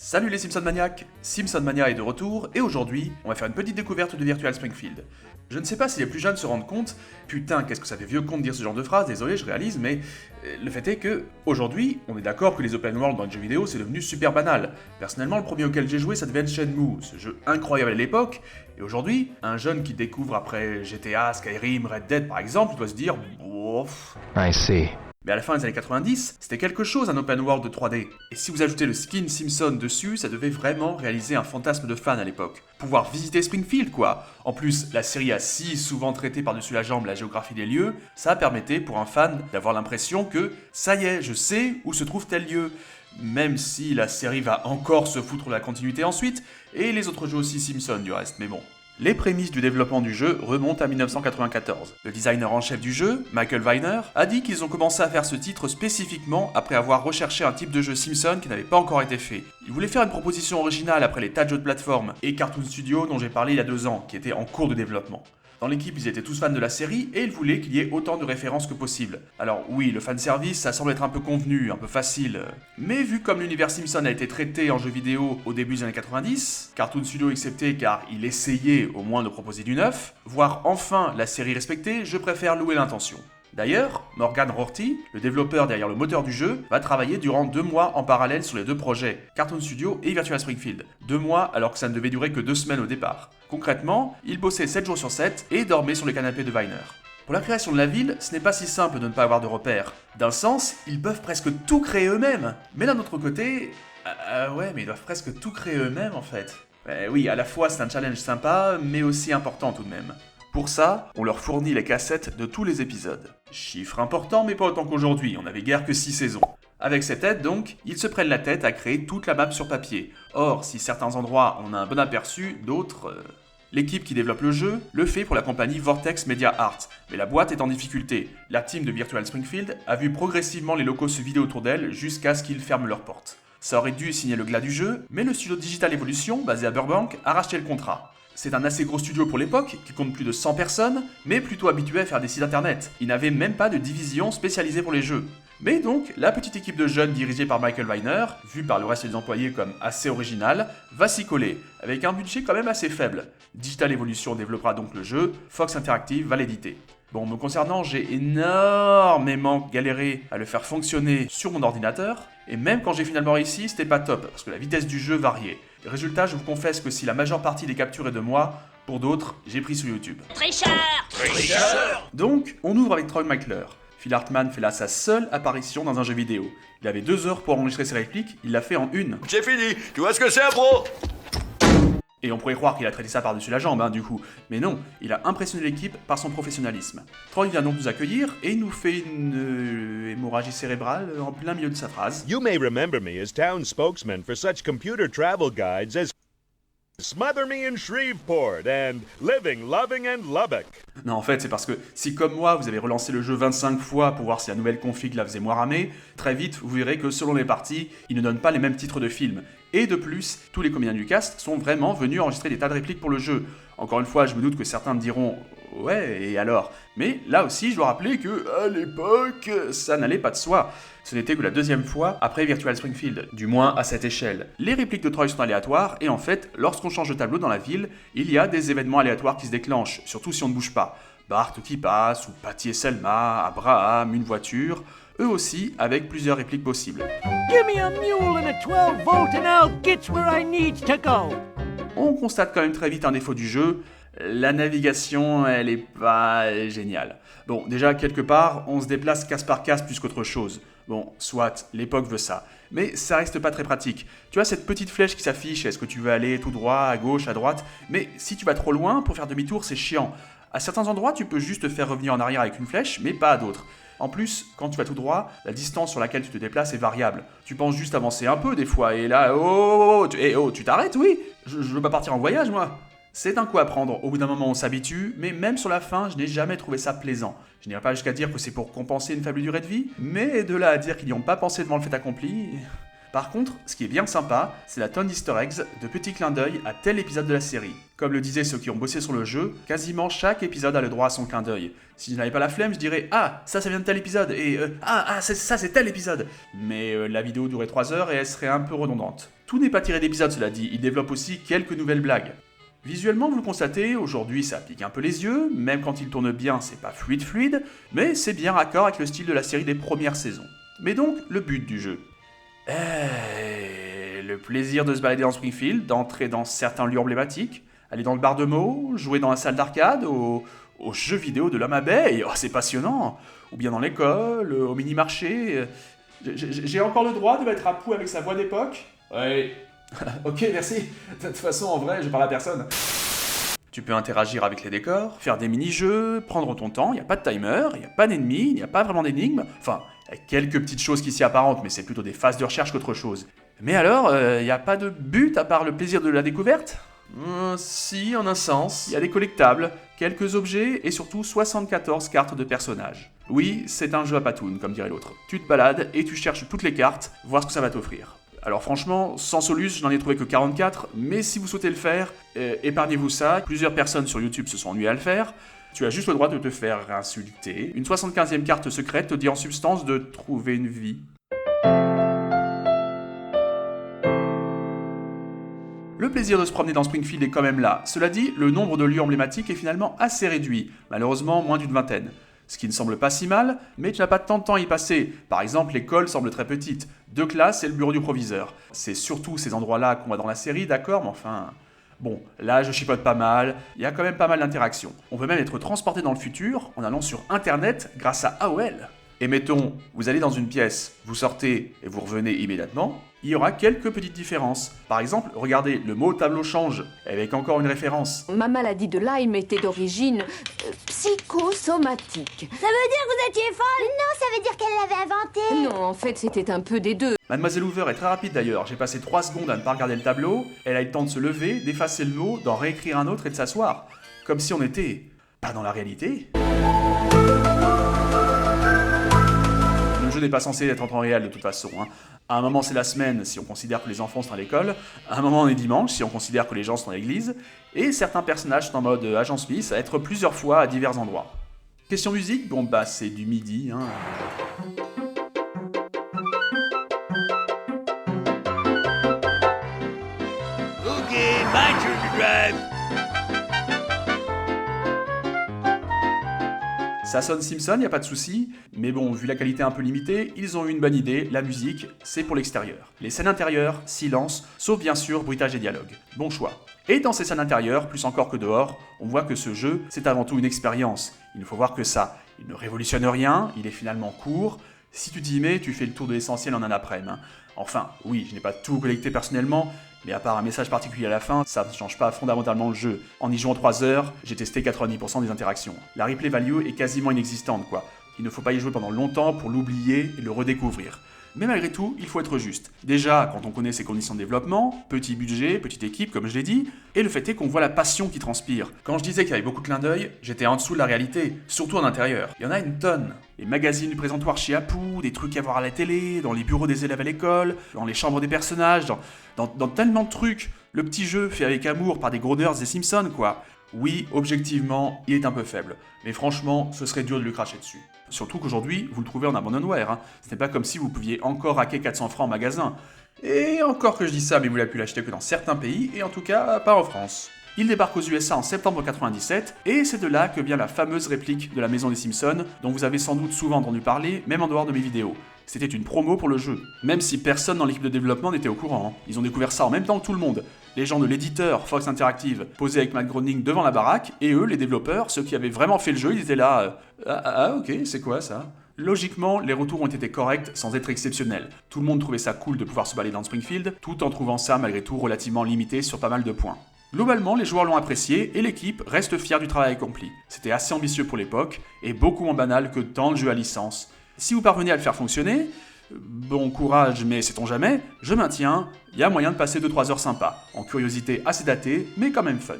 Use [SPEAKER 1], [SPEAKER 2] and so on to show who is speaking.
[SPEAKER 1] Salut les Simpson Maniacs, Simpson Mania est de retour et aujourd'hui, on va faire une petite découverte de Virtual Springfield. Je ne sais pas si les plus jeunes se rendent compte, putain qu'est-ce que ça fait vieux con de dire ce genre de phrase, désolé je réalise, mais le fait est que, aujourd'hui, on est d'accord que les open world dans les jeux vidéo c'est devenu super banal. Personnellement, le premier auquel j'ai joué ça devait être Shenmue, ce jeu incroyable à l'époque, et aujourd'hui, un jeune qui découvre après GTA, Skyrim, Red Dead par exemple, doit se dire, bof...
[SPEAKER 2] I see.
[SPEAKER 1] Mais à la fin des années 90, c'était quelque chose un open world de 3D. Et si vous ajoutez le skin Simpson dessus, ça devait vraiment réaliser un fantasme de fan à l'époque. Pouvoir visiter Springfield quoi. En plus, la série a si souvent traité par-dessus la jambe la géographie des lieux, ça permettait pour un fan d'avoir l'impression que ça y est, je sais où se trouve tel lieu. Même si la série va encore se foutre de la continuité ensuite, et les autres jeux aussi Simpson du reste, mais bon. Les prémices du développement du jeu remontent à 1994. Le designer en chef du jeu, Michael Weiner, a dit qu'ils ont commencé à faire ce titre spécifiquement après avoir recherché un type de jeu Simpson qui n'avait pas encore été fait. Ils voulaient faire une proposition originale après les tas de jeux de plateforme et Cartoon Studio dont j'ai parlé il y a 2 ans, qui étaient en cours de développement. Dans l'équipe, ils étaient tous fans de la série et ils voulaient qu'il y ait autant de références que possible. Alors oui, le fanservice, ça semble être un peu convenu, un peu facile. Mais vu comme l'univers Simpson a été traité en jeu vidéo au début des années 90, Cartoon Studio excepté car il essayait au moins de proposer du neuf, voir enfin la série respectée, je préfère louer l'intention. D'ailleurs, Morgan Rorty, le développeur derrière le moteur du jeu, va travailler durant 2 mois en parallèle sur les 2 projets, Cartoon Studio et Virtual Springfield. 2 mois alors que ça ne devait durer que 2 semaines au départ. Concrètement, il bossait 7 jours sur 7 et dormait sur le canapé de Weiner. Pour la création de la ville, ce n'est pas si simple de ne pas avoir de repères. D'un sens, ils peuvent presque tout créer eux-mêmes. Mais d'un autre côté... ouais, mais ils doivent presque tout créer eux-mêmes en fait. Oui, à la fois c'est un challenge sympa, mais aussi important tout de même. Pour ça, on leur fournit les cassettes de tous les épisodes. Chiffre important, mais pas autant qu'aujourd'hui, on n'avait guère que 6 saisons. Avec cette aide donc, ils se prennent la tête à créer toute la map sur papier. Or, si certains endroits on a un bon aperçu, d'autres... L'équipe qui développe le jeu le fait pour la compagnie Vortex Media Art, mais la boîte est en difficulté. La team de Virtual Springfield a vu progressivement les locaux se vider autour d'elle jusqu'à ce qu'ils ferment leurs portes. Ça aurait dû signer le glas du jeu, mais le studio Digital Evolution, basé à Burbank, a racheté le contrat. C'est un assez gros studio pour l'époque, qui compte plus de 100 personnes, mais plutôt habitué à faire des sites internet. Il n'avait même pas de division spécialisée pour les jeux. Mais donc, la petite équipe de jeunes dirigée par Michael Weiner, vue par le reste des employés comme assez originale, va s'y coller, avec un budget quand même assez faible. Digital Evolution développera donc le jeu, Fox Interactive va l'éditer. Bon, me concernant, j'ai énormément galéré à le faire fonctionner sur mon ordinateur, et même quand j'ai finalement réussi, c'était pas top, parce que la vitesse du jeu variait. Résultat, je vous confesse que si la majeure partie des captures est de moi, pour d'autres, j'ai pris sur YouTube.
[SPEAKER 3] Tricheur!
[SPEAKER 4] Tricheur!
[SPEAKER 1] Donc, on ouvre avec Troy McClure. Phil Hartman fait là sa seule apparition dans un jeu vidéo. Il avait 2 heures pour enregistrer ses répliques, il l'a fait en 1.
[SPEAKER 4] C'est fini, tu vois ce que c'est, bro?
[SPEAKER 1] Et on pourrait croire qu'il a traité ça par-dessus la jambe, du coup. Mais non, il a impressionné l'équipe par son professionnalisme. Troy vient donc nous accueillir et nous fait une hémorragie cérébrale en plein milieu de sa phrase.
[SPEAKER 5] You may remember me as town spokesman for such computer travel guides as Smother Me in Shreveport and Living, Loving and Lubbock.
[SPEAKER 1] Non, en fait, c'est parce que si, comme moi, vous avez relancé le jeu 25 fois pour voir si la nouvelle config la faisait moins ramer, très vite, vous verrez que selon les parties, il ne donne pas les mêmes titres de films. Et de plus, tous les comédiens du cast sont vraiment venus enregistrer des tas de répliques pour le jeu. Encore une fois, je me doute que certains me diront « Ouais, et alors ?» Mais là aussi, je dois rappeler que, à l'époque, ça n'allait pas de soi. Ce n'était que la 2e fois après Virtual Springfield, du moins à cette échelle. Les répliques de Troy sont aléatoires, et en fait, lorsqu'on change de tableau dans la ville, il y a des événements aléatoires qui se déclenchent, surtout si on ne bouge pas. Bart qui passe, ou Patty et Selma, Abraham, une voiture, eux aussi avec plusieurs répliques possibles.
[SPEAKER 3] Give me a mule and a 12 volt and I'll get where I need to go.
[SPEAKER 1] On constate quand même très vite un défaut du jeu, la navigation elle est pas géniale. Bon, déjà quelque part, on se déplace case par case plus qu'autre chose. Bon, soit, l'époque veut ça. Mais ça reste pas très pratique. Tu as cette petite flèche qui s'affiche, est-ce que tu veux aller tout droit, à gauche, à droite? Mais si tu vas trop loin, pour faire demi-tour, c'est chiant. À certains endroits, tu peux juste te faire revenir en arrière avec une flèche, mais pas à d'autres. En plus, quand tu vas tout droit, la distance sur laquelle tu te déplaces est variable. Tu penses juste avancer un peu des fois, et là, tu t'arrêtes, oui? Je veux pas partir en voyage, moi. C'est un coup à prendre, au bout d'un moment on s'habitue, mais même sur la fin, je n'ai jamais trouvé ça plaisant. Je n'irai pas jusqu'à dire que c'est pour compenser une faible durée de vie, mais de là à dire qu'ils n'y ont pas pensé devant le fait accompli... Par contre, ce qui est bien sympa, c'est la tonne d'easter eggs, de petits clins d'œil à tel épisode de la série. Comme le disaient ceux qui ont bossé sur le jeu, quasiment chaque épisode a le droit à son clin d'œil. Si je n'avais pas la flemme, je dirais « Ah, ça vient de tel épisode » et « Ah, ça c'est tel épisode ». Mais la vidéo durait 3 heures et elle serait un peu redondante. Tout n'est pas tiré d'épisode, cela dit, il développe aussi quelques nouvelles blagues. Visuellement, vous le constatez, aujourd'hui ça pique un peu les yeux, même quand il tourne bien, c'est pas fluide, mais c'est bien raccord avec le style de la série des premières saisons. Mais donc, le but du jeu. Le plaisir de se balader dans Springfield, d'entrer dans certains lieux emblématiques, aller dans le bar de mots, jouer dans la salle d'arcade, aux jeux vidéo de l'homme abeille, oh, c'est passionnant, ou bien dans l'école, au mini-marché. J'ai encore le droit de mettre à poux avec sa voix d'époque? Ouais. Ok, merci. De toute façon, en vrai, je parle à personne. Tu peux interagir avec les décors, faire des mini-jeux, prendre ton temps, il n'y a pas de timer, il n'y a pas d'ennemis, il n'y a pas vraiment d'énigmes. Enfin, il y a quelques petites choses qui s'y apparentent, mais c'est plutôt des phases de recherche qu'autre chose. Mais alors, il n'y a pas de but à part le plaisir de la découverte? Si, en un sens. Il y a des collectables, quelques objets et surtout 74 cartes de personnages. Oui, c'est un jeu à patoune, comme dirait l'autre. Tu te balades et tu cherches toutes les cartes, voir ce que ça va t'offrir. Alors franchement, sans Solus, je n'en ai trouvé que 44, mais si vous souhaitez le faire, épargnez-vous ça, plusieurs personnes sur YouTube se sont ennuyées à le faire, tu as juste le droit de te faire insulter. Une 75e carte secrète te dit en substance de trouver une vie. Le plaisir de se promener dans Springfield est quand même là. Cela dit, le nombre de lieux emblématiques est finalement assez réduit, malheureusement moins d'une vingtaine. Ce qui ne semble pas si mal, mais tu n'as pas tant de temps à y passer. Par exemple, l'école semble très petite, 2 classes et le bureau du proviseur. C'est surtout ces endroits-là qu'on voit dans la série, d'accord, mais enfin... Bon, là je chipote pas mal, il y a quand même pas mal d'interactions. On peut même être transporté dans le futur en allant sur Internet grâce à AOL. Et mettons, vous allez dans une pièce, vous sortez et vous revenez immédiatement, il y aura quelques petites différences. Par exemple, regardez, le mot tableau change, avec encore une référence.
[SPEAKER 2] Ma maladie de Lyme était d'origine psychosomatique.
[SPEAKER 6] Ça veut dire que vous étiez folle? Non, ça veut dire qu'elle l'avait inventé.
[SPEAKER 2] Non, en fait, c'était un peu des deux.
[SPEAKER 1] Mademoiselle Hoover est très rapide d'ailleurs, j'ai passé 3 secondes à ne pas regarder le tableau, elle a eu le temps de se lever, d'effacer le mot, d'en réécrire un autre et de s'asseoir. Comme si on était... pas dans la réalité. Le jeu n'est pas censé être en temps réel de toute façon. À un moment c'est la semaine si on considère que les enfants sont à l'école, à un moment on est dimanche si on considère que les gens sont à l'église, et certains personnages sont en mode agent Smith à être plusieurs fois à divers endroits. Question musique, bon bah c'est du midi.
[SPEAKER 4] Ok, my turn to drive.
[SPEAKER 1] Ça sonne Simpson, y a pas de souci, mais bon, vu la qualité un peu limitée, ils ont eu une bonne idée, la musique, c'est pour l'extérieur. Les scènes intérieures, silence, sauf bien sûr bruitage et dialogue. Bon choix. Et dans ces scènes intérieures, plus encore que dehors, on voit que ce jeu, c'est avant tout une expérience. Il ne faut voir que ça. Il ne révolutionne rien, il est finalement court. Si tu t'y mets, tu fais le tour de l'essentiel en un après-midi. Enfin, oui, je n'ai pas tout collecté personnellement, mais à part un message particulier à la fin, ça ne change pas fondamentalement le jeu. En y jouant 3 heures, j'ai testé 90% des interactions. La replay value est quasiment inexistante, quoi. Il ne faut pas y jouer pendant longtemps pour l'oublier et le redécouvrir. Mais malgré tout, il faut être juste. Déjà, quand on connaît ses conditions de développement, petit budget, petite équipe, comme je l'ai dit, et le fait est qu'on voit la passion qui transpire. Quand je disais qu'il y avait beaucoup de clins d'œil, j'étais en dessous de la réalité, surtout en intérieur. Il y en a une tonne. Les magazines du présentoir chez Apu, des trucs à voir à la télé, dans les bureaux des élèves à l'école, dans les chambres des personnages, dans tellement de trucs. Le petit jeu fait avec amour par des gros nerds et Simpsons, quoi. Oui, objectivement, il est un peu faible. Mais franchement, ce serait dur de lui cracher dessus. Surtout qu'aujourd'hui, vous le trouvez en abandonware. Ce n'est pas comme si vous pouviez encore hacker 400 francs en magasin. Et encore que je dis ça, mais vous l'avez pu l'acheter que dans certains pays, et en tout cas, pas en France. Il débarque aux USA en septembre 97, et c'est de là que vient la fameuse réplique de la maison des Simpsons, dont vous avez sans doute souvent entendu parler, même en dehors de mes vidéos. C'était une promo pour le jeu. Même si personne dans l'équipe de développement n'était au courant. Ils ont découvert ça en même temps que tout le monde. Les gens de l'éditeur, Fox Interactive, posaient avec Matt Groening devant la baraque, et eux, les développeurs, ceux qui avaient vraiment fait le jeu, ils étaient là... ok, c'est quoi ça ? Logiquement, les retours ont été corrects sans être exceptionnels. Tout le monde trouvait ça cool de pouvoir se balader dans Springfield, tout en trouvant ça malgré tout relativement limité sur pas mal de points. Globalement, les joueurs l'ont apprécié et l'équipe reste fière du travail accompli. C'était assez ambitieux pour l'époque et beaucoup moins banal que tant de jeux à licence. Si vous parvenez à le faire fonctionner, bon courage mais sait-on jamais, je maintiens, il y a moyen de passer 2-3 heures sympas, en curiosité assez datée mais quand même fun.